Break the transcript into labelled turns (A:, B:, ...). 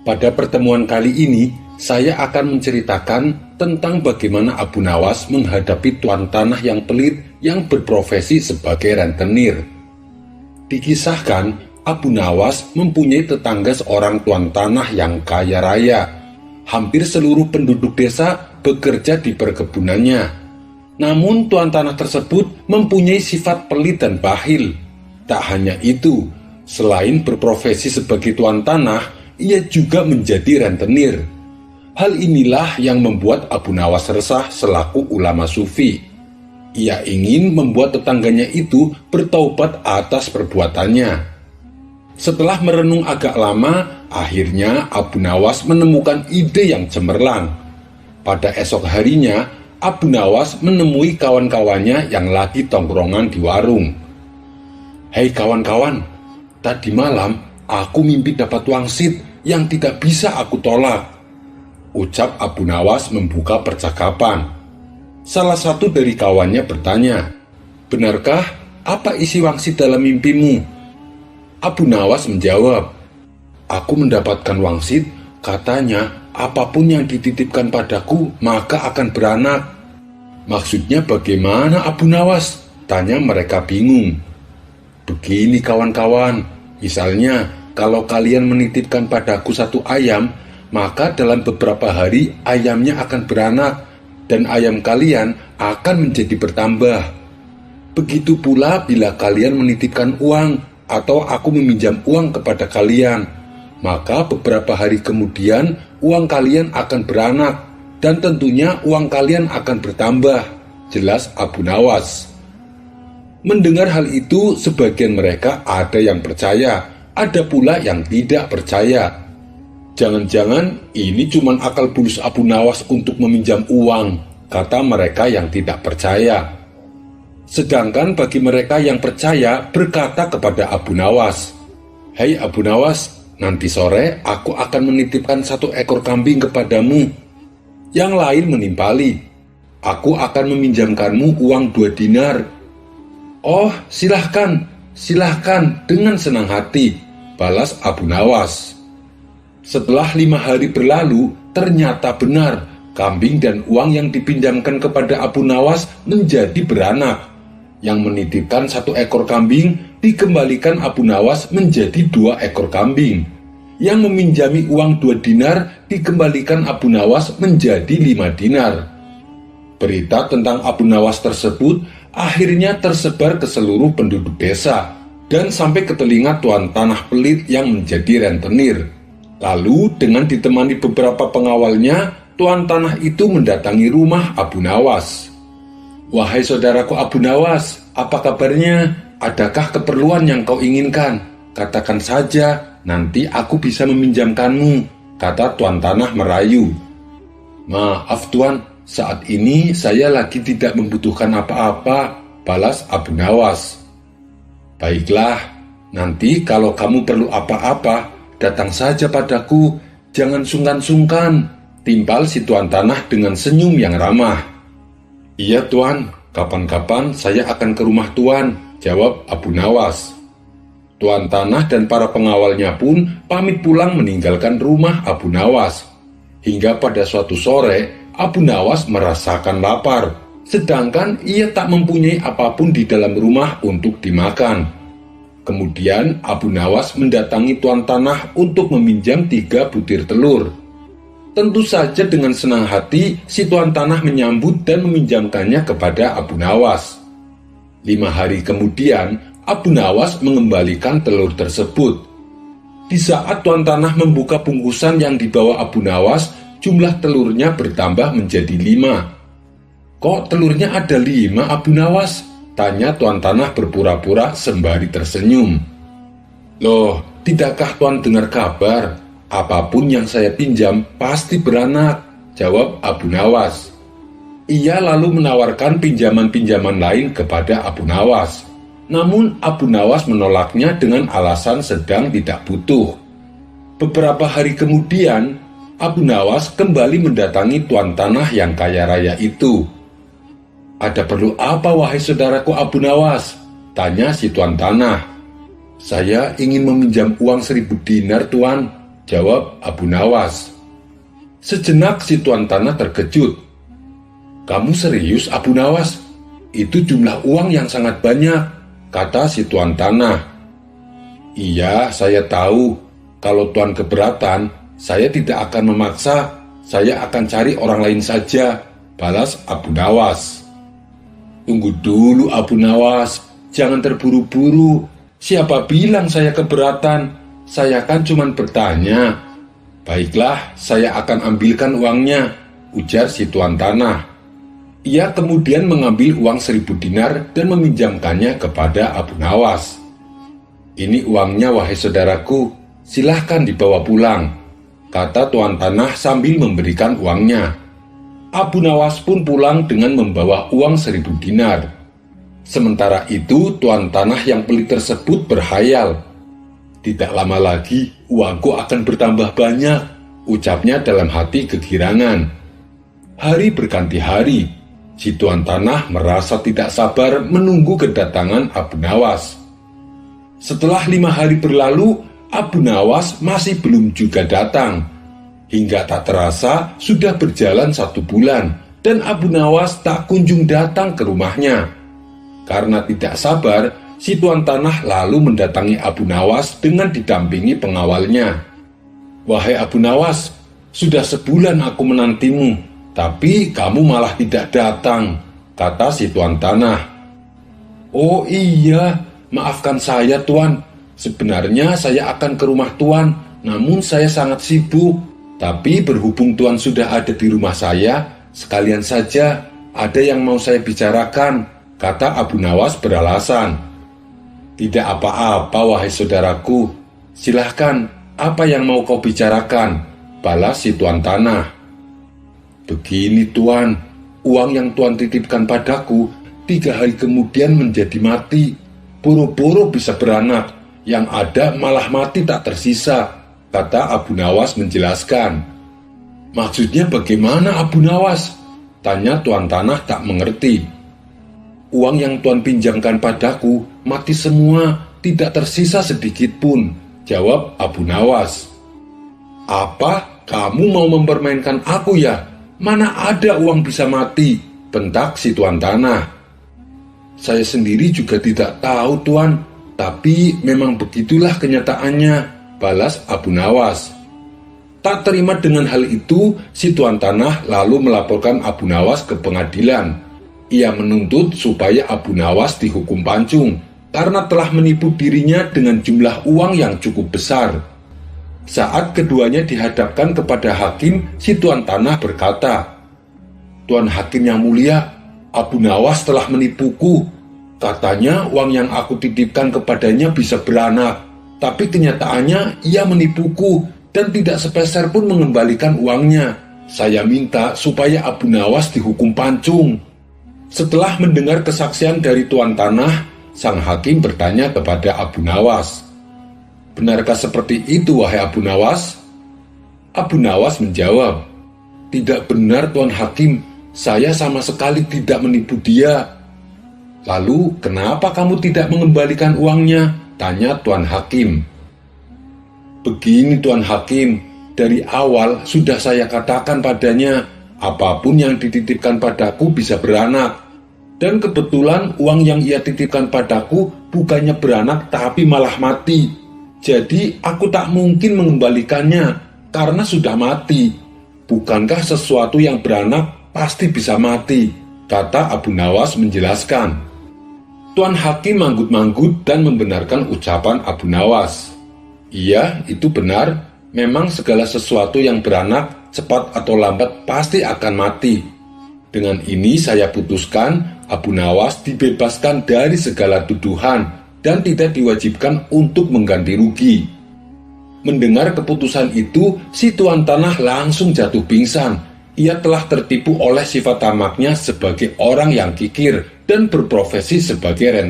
A: Pada pertemuan kali ini, saya akan menceritakan tentang bagaimana Abu Nawas menghadapi tuan tanah yang pelit yang berprofesi sebagai rentenir. Dikisahkan, Abu Nawas mempunyai tetangga seorang tuan tanah yang kaya raya. Hampir seluruh penduduk desa bekerja di perkebunannya. Namun tuan tanah tersebut mempunyai sifat pelit dan bakhil. Tak hanya itu, selain berprofesi sebagai tuan tanah, ia juga menjadi rentenir. Hal inilah yang membuat Abu Nawas resah selaku ulama sufi. Ia ingin membuat tetangganya itu bertaubat atas perbuatannya. Setelah merenung agak lama, akhirnya Abu Nawas menemukan ide yang cemerlang. Pada esok harinya, Abu Nawas menemui kawan-kawannya yang lagi tongkrongan di warung. "Hei kawan-kawan, tadi malam aku mimpi dapat wangsit yang tidak bisa aku tolak," ucap Abu Nawas membuka percakapan. Salah satu dari kawannya bertanya, "Benarkah apa isi wangsit dalam mimpimu?" Abu Nawas menjawab, "Aku mendapatkan wangsit, katanya apapun yang dititipkan padaku maka akan beranak." "Maksudnya bagaimana Abu Nawas?" tanya mereka bingung. "Begini kawan-kawan, misalnya kalau kalian menitipkan padaku satu ayam, maka dalam beberapa hari ayamnya akan beranak dan ayam kalian akan menjadi bertambah. Begitu pula bila kalian menitipkan uang atau aku meminjam uang kepada kalian, maka beberapa hari kemudian uang kalian akan beranak dan tentunya uang kalian akan bertambah," jelas Abu Nawas. Mendengar hal itu, sebagian mereka ada yang percaya, ada pula yang tidak percaya. "Jangan-jangan ini cuma akal bulus Abu Nawas untuk meminjam uang," kata mereka yang tidak percaya. Sedangkan bagi mereka yang percaya berkata kepada Abu Nawas, "Hei Abu Nawas, nanti sore aku akan menitipkan 1 ekor kambing kepadamu." Yang lain menimpali, "Aku akan meminjamkanmu uang 2 dinar." "Oh, silahkan dengan senang hati," balas Abu Nawas. Setelah 5 hari berlalu, ternyata benar, kambing dan uang yang dipinjamkan kepada Abu Nawas menjadi beranak. Yang menitipkan 1 ekor kambing dikembalikan Abu Nawas menjadi 2 ekor kambing. Yang meminjami uang 2 dinar dikembalikan Abu Nawas menjadi 5 dinar. Berita tentang Abu Nawas tersebut akhirnya tersebar ke seluruh penduduk desa dan sampai ke telinga tuan tanah pelit yang menjadi rentenir. Lalu dengan ditemani beberapa pengawalnya, tuan tanah itu mendatangi rumah Abu Nawas. "Wahai saudaraku Abu Nawas, apa kabarnya? Adakah keperluan yang kau inginkan? Katakan saja, nanti aku bisa meminjamkanmu," kata tuan tanah merayu. "Maaf tuan, saat ini saya lagi tidak membutuhkan apa-apa," balas Abu Nawas. "Baiklah, nanti kalau kamu perlu apa-apa, datang saja padaku, jangan sungkan-sungkan," timpal si tuan tanah dengan senyum yang ramah. "Iya tuan, kapan-kapan saya akan ke rumah tuan," jawab Abu Nawas. Tuan tanah dan para pengawalnya pun pamit pulang meninggalkan rumah Abu Nawas. Hingga pada suatu sore, Abu Nawas merasakan lapar, sedangkan ia tak mempunyai apapun di dalam rumah untuk dimakan. Kemudian Abu Nawas mendatangi tuan tanah untuk meminjam 3 butir telur. Tentu saja dengan senang hati, si tuan tanah menyambut dan meminjamkannya kepada Abu Nawas. 5 hari kemudian, Abu Nawas mengembalikan telur tersebut. Di saat tuan tanah membuka bungkusan yang dibawa Abu Nawas, jumlah telurnya bertambah menjadi 5. "Kok telurnya ada 5, Abu Nawas?" tanya tuan tanah berpura-pura sembari tersenyum. "Loh, tidakkah tuan dengar kabar? Apapun yang saya pinjam pasti beranak," jawab Abu Nawas. Ia lalu menawarkan pinjaman-pinjaman lain kepada Abu Nawas. Namun Abu Nawas menolaknya dengan alasan sedang tidak butuh. Beberapa hari kemudian, Abu Nawas kembali mendatangi tuan tanah yang kaya raya itu. "Ada perlu apa wahai saudaraku Abu Nawas?" tanya si tuan tanah. "Saya ingin meminjam uang 1000 dinar tuan," jawab Abu Nawas. Sejenak si tuan tanah terkejut. Kamu serius, Abu Nawas? Itu jumlah uang yang sangat banyak, kata si tuan tanah. Iya, saya tahu. Kalau tuan keberatan, saya tidak akan memaksa. Saya akan cari orang lain saja, balas Abu Nawas. Tunggu dulu, Abu Nawas. Jangan terburu-buru. Siapa bilang saya keberatan? Saya kan cuma bertanya. Baiklah, saya akan ambilkan uangnya, ujar si tuan tanah. Ia kemudian mengambil uang 1.000 dinar dan meminjamkannya kepada Abu Nawas. Ini uangnya, wahai saudaraku, silahkan dibawa pulang, kata tuan tanah sambil memberikan uangnya. Abu Nawas pun pulang dengan membawa uang 1.000 dinar. Sementara itu, tuan tanah yang pelit tersebut berhayal. Tidak lama lagi, uangku akan bertambah banyak, ucapnya dalam hati kegirangan. Hari berganti hari, si tuan tanah merasa tidak sabar menunggu kedatangan Abu Nawas. Setelah 5 hari berlalu, Abu Nawas masih belum juga datang. Hingga tak terasa sudah berjalan 1 bulan, dan Abu Nawas tak kunjung datang ke rumahnya. Karena tidak sabar, si tuan tanah lalu mendatangi Abu Nawas dengan didampingi pengawalnya. Wahai Abu Nawas, sudah sebulan aku menantimu, tapi kamu malah tidak datang, kata si tuan tanah. Oh iya, maafkan saya tuan. Sebenarnya saya akan ke rumah tuan, namun saya sangat sibuk. Tapi berhubung tuan sudah ada di rumah saya, sekalian saja ada yang mau saya bicarakan, kata Abu Nawas beralasan. Tidak apa-apa, wahai saudaraku. Silahkan, apa yang mau kau bicarakan, balas si tuan tanah. Begini tuan, uang yang tuan titipkan padaku 3 hari kemudian menjadi mati. Boro-boro bisa beranak, yang ada malah mati tak tersisa, kata Abu Nawas menjelaskan. Maksudnya bagaimana, Abu Nawas? Tanya tuan tanah tak mengerti. Uang yang tuan pinjamkan padaku mati semua, tidak tersisa sedikit pun, jawab Abu Nawas. Apa? Kamu mau mempermainkan aku ya? Mana ada uang bisa mati, bentak si tuan tanah. Saya sendiri juga tidak tahu tuan, tapi memang begitulah kenyataannya, balas Abu Nawas. Tak terima dengan hal itu, si tuan tanah lalu melaporkan Abu Nawas ke pengadilan. Ia menuntut supaya Abu Nawas dihukum pancung karena telah menipu dirinya dengan jumlah uang yang cukup besar. Saat keduanya dihadapkan kepada hakim, si tuan tanah berkata, Tuan Hakim yang mulia, Abu Nawas telah menipuku. Katanya uang yang aku titipkan kepadanya bisa beranak, tapi kenyataannya ia menipuku dan tidak sepeser pun mengembalikan uangnya. Saya minta supaya Abu Nawas dihukum pancung. Setelah mendengar kesaksian dari tuan tanah, sang hakim bertanya kepada Abu Nawas, benarkah seperti itu, wahai Abu Nawas? Abu Nawas menjawab, tidak benar tuan hakim, saya sama sekali tidak menipu dia. Lalu kenapa kamu tidak mengembalikan uangnya? Tanya tuan hakim. Begini tuan hakim, dari awal sudah saya katakan padanya, apapun yang dititipkan padaku bisa beranak. Dan kebetulan uang yang ia titipkan padaku bukannya beranak tapi malah mati. Jadi aku tak mungkin mengembalikannya karena sudah mati. Bukankah sesuatu yang beranak pasti bisa mati? Kata Abu Nawas menjelaskan. Tuan Hakim manggut-manggut dan membenarkan ucapan Abu Nawas. Iya, itu benar. Memang segala sesuatu yang beranak cepat atau lambat pasti akan mati. Dengan ini saya putuskan Abu Nawas dibebaskan dari segala tuduhan dan tidak diwajibkan untuk mengganti rugi. Mendengar keputusan itu, si tuan tanah langsung jatuh pingsan. Ia telah tertipu oleh sifat tamaknya sebagai orang yang kikir dan berprofesi sebagai rentenir.